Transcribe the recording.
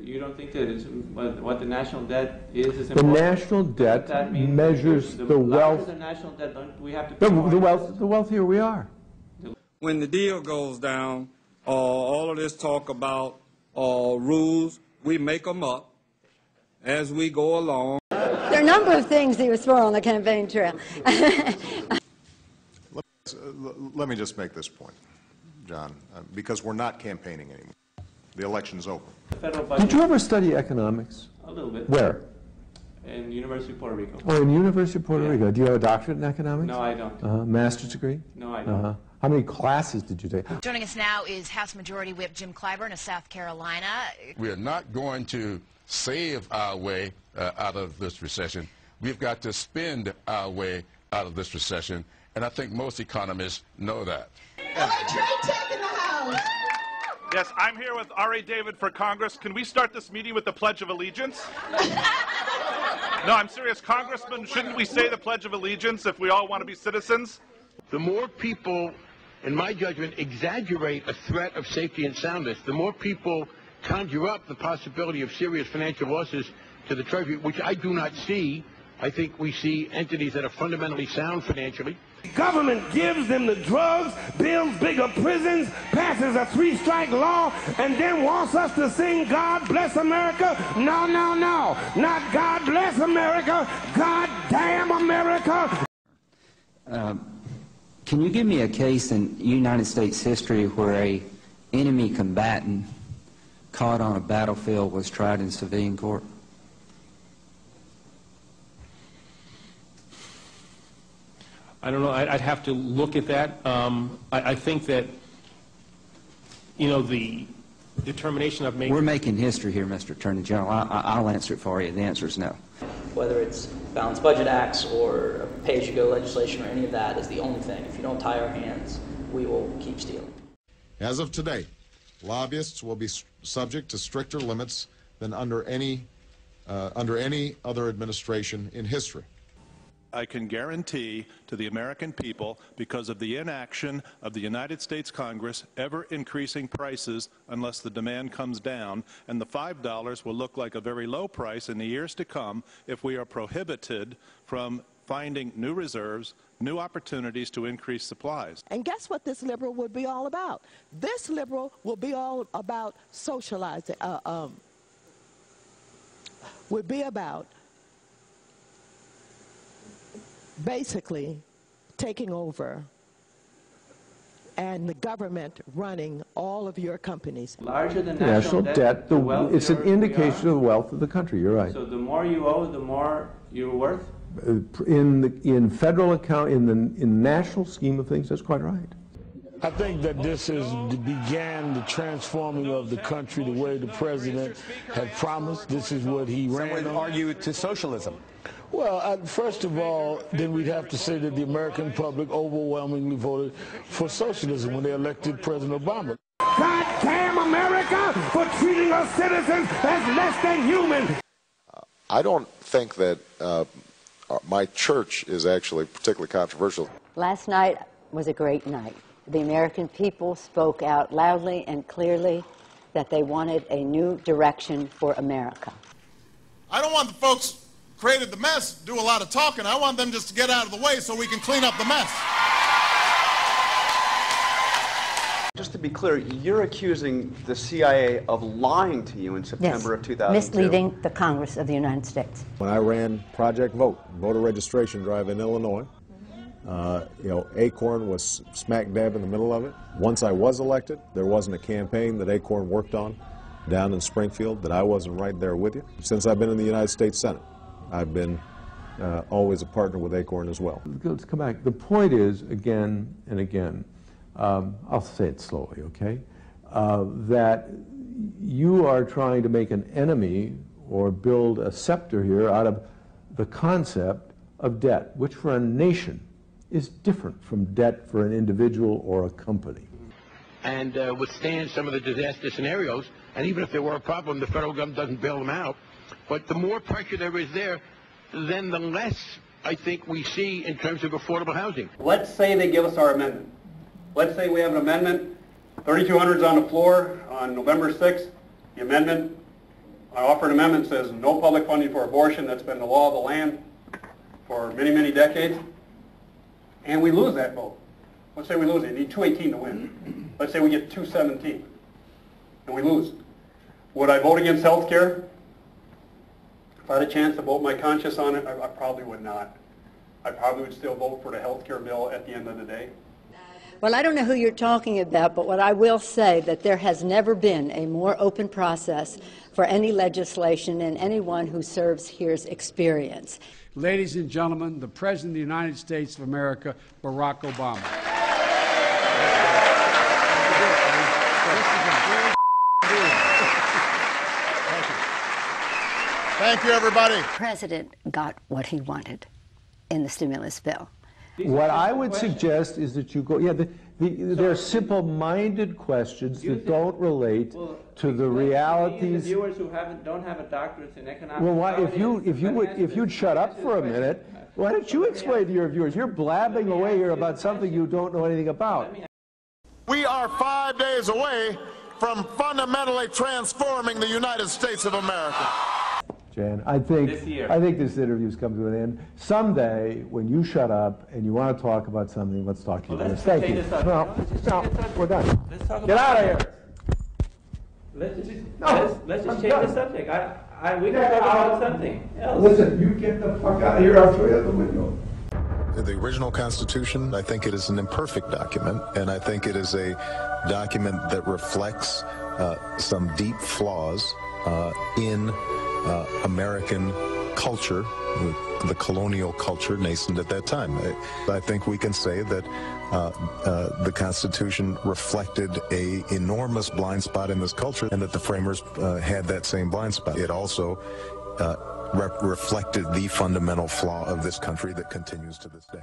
You don't think that it's, what the national debt is The important? national debt measures the wealth. The national debt, don't we have to The wealthier we are. When the deal goes down, all of this talk about rules, we make them up as we go along. There are a number of things that you swore on the campaign trail. Let me just make this point, John, because we're not campaigning anymore. The election's over. Did you ever study economics? A little bit. Where? In University of Puerto Rico. Oh, in University of Puerto Rico. Do you have a doctorate in economics? No, I don't. Master's degree? No, I don't. How many classes did you take? Joining us now is House Majority Whip Jim Clyburn of South Carolina. We're not going to save our way out of this recession. We've got to spend our way out of this recession, and I think most economists know that. Yes, I'm here with R.A. David for Congress. Can we start this meeting with the Pledge of Allegiance? No, I'm serious. Congressman, shouldn't we say the Pledge of Allegiance if we all want to be citizens? The more people, in my judgment, exaggerate a threat of safety and soundness, the more people conjure up the possibility of serious financial losses to the Treasury, which I do not see. I think we see entities that are fundamentally sound financially. Government gives them the drugs, builds bigger prisons, passes a 3-strike law, and then wants us to sing God Bless America? No, no, no. Not God Bless America. God damn America. Can you give me a case in United States history where a enemy combatant caught on a battlefield was tried in civilian court? I don't know. I'd have to look at that. I think that, you know, the determination of making... We're making history here, Mr. Attorney General. I'll answer it for you. The answer is no. Whether it's balanced budget acts or pay-as-you-go legislation or any of that is the only thing. If you don't tie our hands, we will keep stealing. As of today, lobbyists will be subject to stricter limits than under any other administration in history. I can guarantee to the American people, because of the inaction of the United States Congress, ever increasing prices unless the demand comes down, and the $5 will look like a very low price in the years to come if we are prohibited from finding new reserves, new opportunities to increase supplies. And guess what this liberal would be all about? This liberal will be all about socializing, would be about basically taking over and the government running all of your companies. Larger than national debt, it's an indication of the wealth of the country. You're right. So the more you owe, the more you're worth? In federal account, in the national scheme of things, that's quite right. I think that this began the transforming of the country the way the president had promised. This is what he ran on. Some would argue to socialism. Well, first of all, then we'd have to say that the American public overwhelmingly voted for socialism when they elected President Obama. God damn America for treating us citizens as less than human. I don't think that my church is actually particularly controversial. Last night was a great night. The American people spoke out loudly and clearly that they wanted a new direction for America. I don't want the folks created the mess do a lot of talking. I want them just to get out of the way so we can clean up the mess. Just to be clear, you're accusing the CIA of lying to you in September of 2002. Misleading the Congress of the United States. When I ran Project Vote, voter registration drive in Illinois, Acorn was smack dab in the middle of it. Once I was elected, there wasn't a campaign that Acorn worked on down in Springfield that I wasn't right there with you. Since I've been in the United States Senate, I've been always a partner with Acorn as well. Let's come back. The point is, again and again, I'll say it slowly, okay, that you are trying to make an enemy or build a scepter here out of the concept of debt, which for a nation is different from debt for an individual or a company. And withstand some of the disaster scenarios, and even if there were a problem, the federal government doesn't bail them out. But the more pressure there is there, then the less, I think, we see in terms of affordable housing. Let's say they give us our amendment. Let's say we have an amendment, 3,200 is on the floor on November 6th. The amendment I offer an amendment that says no public funding for abortion. That's been the law of the land for many, many decades. And we lose that vote. Let's say we lose it. You need 218 to win. Let's say we get 217 and we lose. Would I vote against health care? If I had a chance to vote my conscience on it, I probably would not. I probably would still vote for the health care bill at the end of the day. Well, I don't know who you're talking about, but what I will say that there has never been a more open process for any legislation and anyone who serves here's experience. Ladies and gentlemen, the President of the United States of America, Barack Obama. Thank you, everybody. The President got what he wanted in the stimulus bill. What I would suggest is that you go, they're simple-minded questions that don't relate to the realities. The viewers who don't have a doctorate in economics. Well, why, if you'd shut up for a minute, why don't you explain to your viewers? You're blabbing away here about something you don't know anything about. We are 5 days away from fundamentally transforming the United States of America. Jan, I think this interview's come to an end. Someday, when you shut up and you want to talk about something, let's talk to you. Thank you. No, we're done. Get out of here. Let's just change the subject. We can talk about something else. Listen, you get the fuck out of here. I'll throw you out the window. The original Constitution, I think it is an imperfect document, and I think it is a document that reflects some deep flaws in American culture, the colonial culture nascent at that time. I think we can say that the Constitution reflected an enormous blind spot in this culture, and that the framers had that same blind spot. It also reflected the fundamental flaw of this country that continues to this day.